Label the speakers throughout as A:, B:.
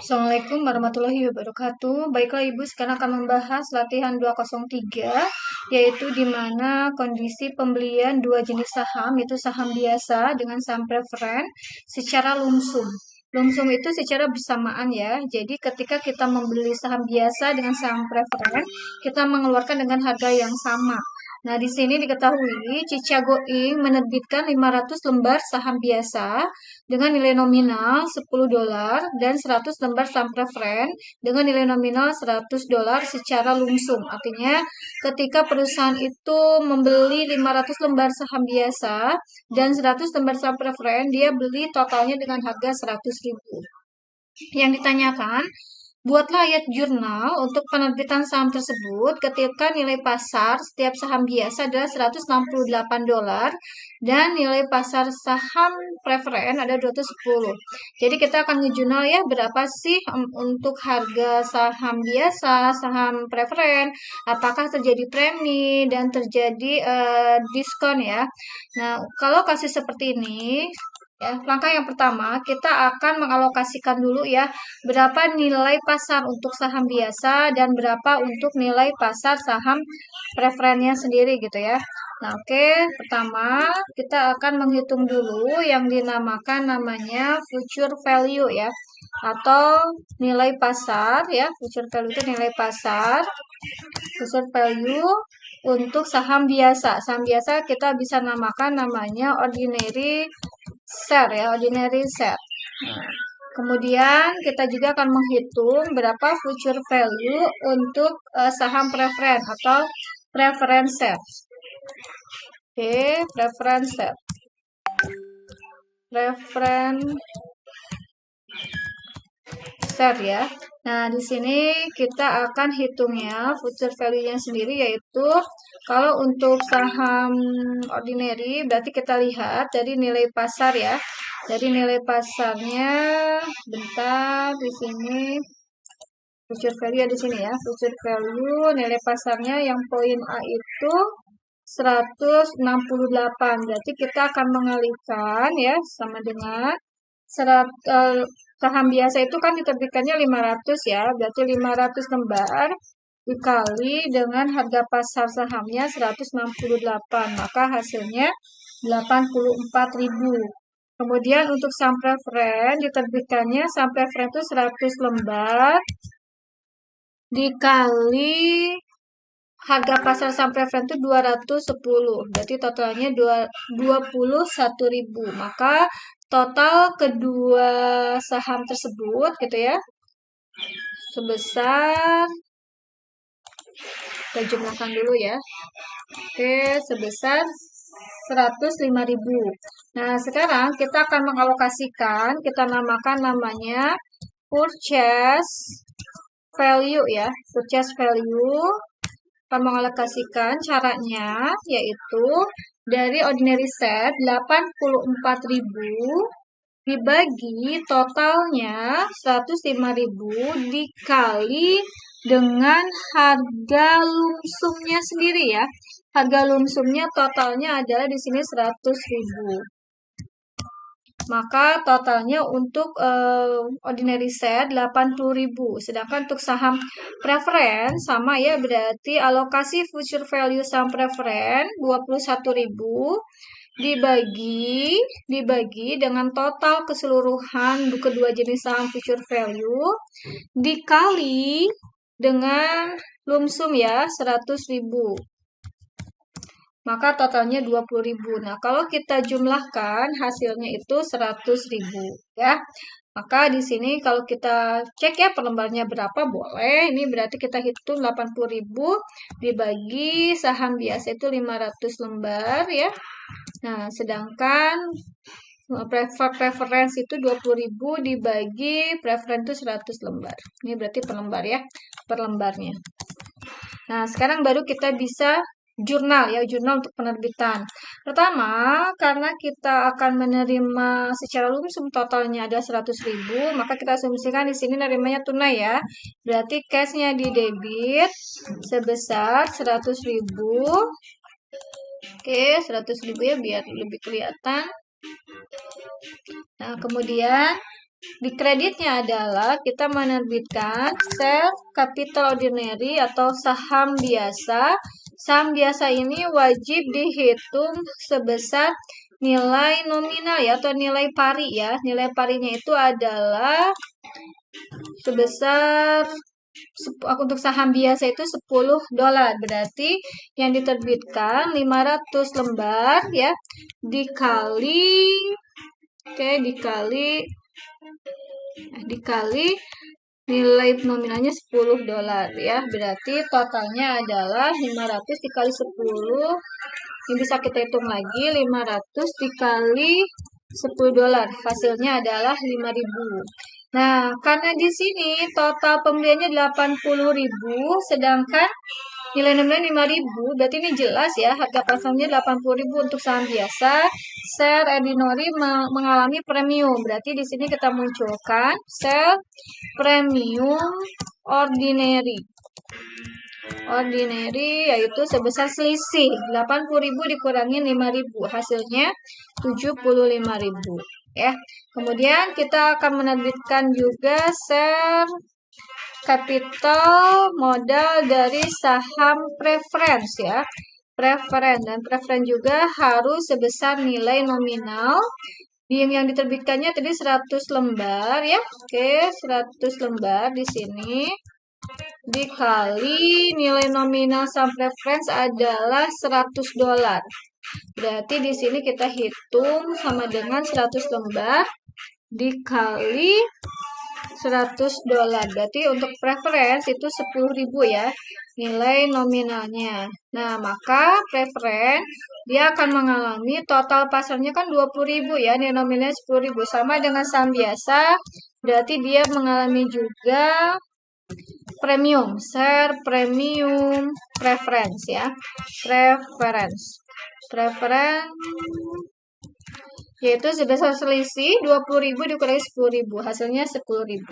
A: Assalamualaikum warahmatullahi wabarakatuh. Baiklah Ibu, sekarang akan membahas latihan 203, yaitu di mana kondisi pembelian dua jenis saham, yaitu saham biasa dengan saham preferen secara lumsum. Lumsum itu secara bersamaan ya. Jadi ketika kita membeli saham biasa dengan saham preferen, kita mengeluarkan dengan harga yang sama. Nah, di sini diketahui Chicago Inc. menerbitkan 500 lembar saham biasa dengan nilai nominal $10 dan 100 lembar saham preferen dengan nilai nominal $100 secara lumsum. Artinya, ketika perusahaan itu membeli 500 lembar saham biasa dan 100 lembar saham preferen, dia beli totalnya dengan harga 100.000. Yang ditanyakan, buatlah ayat jurnal untuk penerbitan saham tersebut ketika nilai pasar setiap saham biasa adalah $168 dan nilai pasar saham preferen ada 210. Jadi kita akan ngejurnal ya berapa sih untuk harga saham biasa, saham preferen, apakah terjadi premi dan terjadi diskon ya. Nah, kalau kasus seperti ini, ya, langkah yang pertama, kita akan mengalokasikan dulu ya, berapa nilai pasar untuk saham biasa dan berapa untuk nilai pasar saham preferennya sendiri gitu ya. Nah, oke, pertama kita akan menghitung dulu yang dinamakan namanya future value ya, atau nilai pasar ya. Future value itu nilai pasar, future value untuk saham biasa. Saham biasa kita bisa namakan namanya ordinary share ya, ordinary share. Nah, kemudian kita juga akan menghitung berapa future value untuk saham preferen atau preference share. Oke, preference share. Preference share ya. Nah, di sini kita akan hitungnya future value-nya sendiri, yaitu kalau untuk saham ordinary berarti kita lihat dari nilai pasar ya. Dari nilai pasarnya, bentar di sini future value di sini ya. Future value nilai pasarnya yang poin A itu 168. Berarti kita akan mengalihkan ya sama dengan saham biasa itu kan diterbitkannya 500 ya, berarti 500 lembar dikali dengan harga pasar sahamnya 168, maka hasilnya 84.000. Kemudian untuk saham preferen diterbitkannya saham preferen itu 100 lembar dikali harga pasar saham preferen itu 210, berarti totalnya 21.000. Maka total kedua saham tersebut gitu ya, sebesar, kita jumlahkan dulu ya. Oke, sebesar 105.000. Nah, sekarang kita akan mengalokasikan, kita namakan namanya purchase value ya, purchase value. Akan mengalokasikan caranya yaitu dari ordinary share 84.000 dibagi totalnya 105.000 dikali dengan harga lumsumnya sendiri ya. Harga lumsumnya totalnya adalah di sini 100.000. Maka totalnya untuk ordinary share 80.000. Sedangkan untuk saham preferen sama ya, berarti alokasi future value saham preferen 21.000 dibagi dengan total keseluruhan kedua jenis saham future value dikali dengan lumsum ya 100.000. Maka totalnya 20.000. Nah, kalau kita jumlahkan hasilnya itu 100.000 ya. Maka di sini kalau kita cek ya per lembarnya berapa boleh. Ini berarti kita hitung 80.000 dibagi saham biasa itu 500 lembar ya. Nah, sedangkan preference itu 20.000 dibagi preferen itu 100 lembar. Ini berarti per lembar ya, per lembarnya. Nah, sekarang baru kita bisa jurnal ya, jurnal untuk penerbitan. Pertama, karena kita akan menerima secara lumsum totalnya ada 100.000, maka kita asumsikan di sini nerimanya tunai ya. Berarti cashnya di debit sebesar 100.000. Oke, 100.000 ya biar lebih kelihatan. Nah, kemudian Di kreditnya adalah kita menerbitkan share capital ordinary atau saham biasa. Saham biasa ini wajib dihitung sebesar nilai nominal ya atau nilai pari ya. Nilai parinya itu adalah sebesar untuk saham biasa itu $10. Berarti yang diterbitkan 500 lembar ya dikali nilai nominalnya $10 ya. Berarti totalnya adalah 500 dikali 10. Ini bisa kita hitung lagi, 500 dikali $10. Hasilnya adalah 5.000. Nah, karena di sini total pembeliannya 80.000, sedangkan nilai nominalnya 5.000, berarti ini jelas ya, harga pasarnya 80.000 untuk saham biasa. Share ordinary mengalami premium. Berarti di sini kita munculkan share premium ordinary. Yaitu sebesar selisih 80.000 dikurangi 5.000, hasilnya 75.000 ya. Kemudian kita akan menerbitkan juga share capital modal dari saham preference ya. Dan preference juga harus sebesar nilai nominal. Yang diterbitkannya tadi 100 lembar ya. Oke, 100 lembar di sini dikali nilai nominal saham preference adalah $100. Berarti di sini kita hitung sama dengan 100 lembar dikali $100. Berarti untuk preference itu 10.000 ya nilai nominalnya. Nah, maka preference dia akan mengalami total pasarnya kan 20.000 ya, nilai nominalnya 10.000 sama dengan saham biasa. Berarti dia mengalami juga premium, share premium preference ya. Preference yaitu sebesar selisih 20.000 dikurangi 10.000, hasilnya 10.000.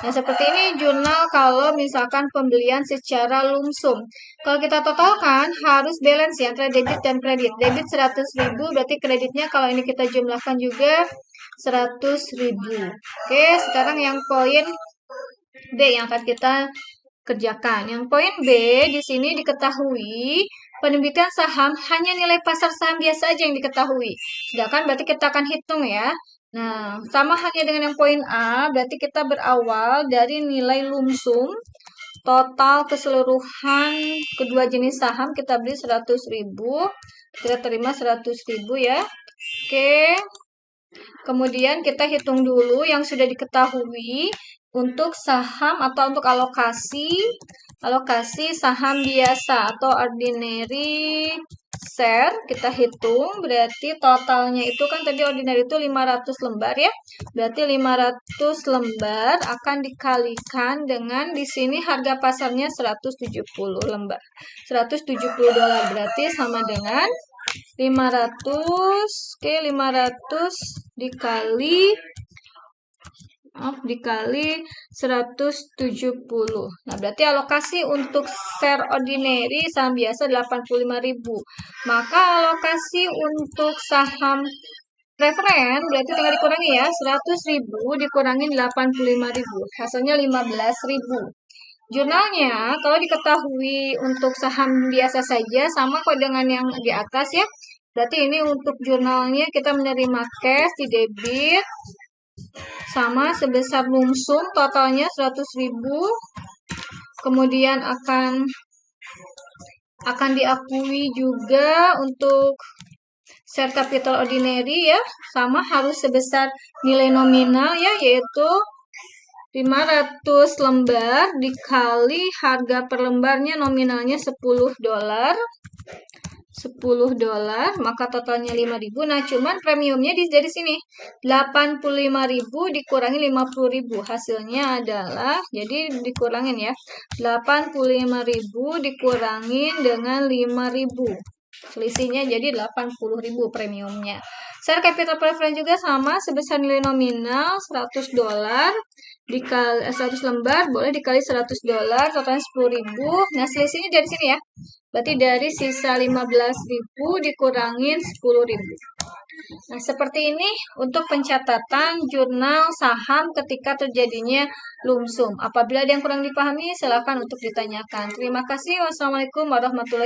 A: Nah, seperti ini jurnal kalau misalkan pembelian secara lumsum. Kalau kita totalkan harus balance ya antara debit dan kredit. Debit 100.000, berarti kreditnya kalau ini kita jumlahkan juga 100.000. Oke, sekarang yang poin B yang akan kita kerjakan. Yang poin B di sini diketahui penerbitan saham hanya nilai pasar saham biasa aja yang diketahui. Sedangkan berarti kita akan hitung ya. Nah, sama halnya dengan yang poin A, berarti kita berawal dari nilai lumsum. Total keseluruhan kedua jenis saham kita beli 100.000. Kita terima 100.000 ya. Oke. Kemudian kita hitung dulu yang sudah diketahui untuk saham atau untuk alokasi saham biasa atau ordinary share. Kita hitung berarti totalnya itu kan tadi ordinary itu 500 lembar ya. Berarti 500 lembar akan dikalikan dengan di sini harga pasarnya 170 lembar. $170 berarti sama dengan 500. Oke, 500 dikali 170. Nah, berarti alokasi untuk share ordinary saham biasa 85.000. Maka alokasi untuk saham preference berarti tinggal dikurangi ya, 100.000 dikurangi 85.000. Hasilnya 15.000. Jurnalnya kalau diketahui untuk saham biasa saja sama kok dengan yang di atas ya. Berarti ini untuk jurnalnya kita menerima cash di debit sama sebesar lumsum totalnya 100.000. Kemudian akan diakui juga untuk share capital ordinary ya, sama harus sebesar nilai nominal ya, yaitu 500 lembar dikali harga per lembarnya nominalnya $10. Maka totalnya 5.000. Nah, cuman premiumnya dari sini 85.000 dikurangi 50.000. Hasilnya adalah, jadi dikurangin ya, 85.000 dikurangin dengan 5.000. Selisihnya jadi 80.000 premiumnya. Share capital preference juga sama sebesar nilai nominal $100 dikali 100 lembar boleh dikali $100, totalnya 10.000. Nah, selisihnya dari sini ya. Berarti dari sisa 15.000 dikurangin 10.000. Nah, seperti ini untuk pencatatan jurnal saham ketika terjadinya lumsum. Apabila ada yang kurang dipahami, silakan untuk ditanyakan. Terima kasih. Wassalamualaikum warahmatullahi wabarakatuh.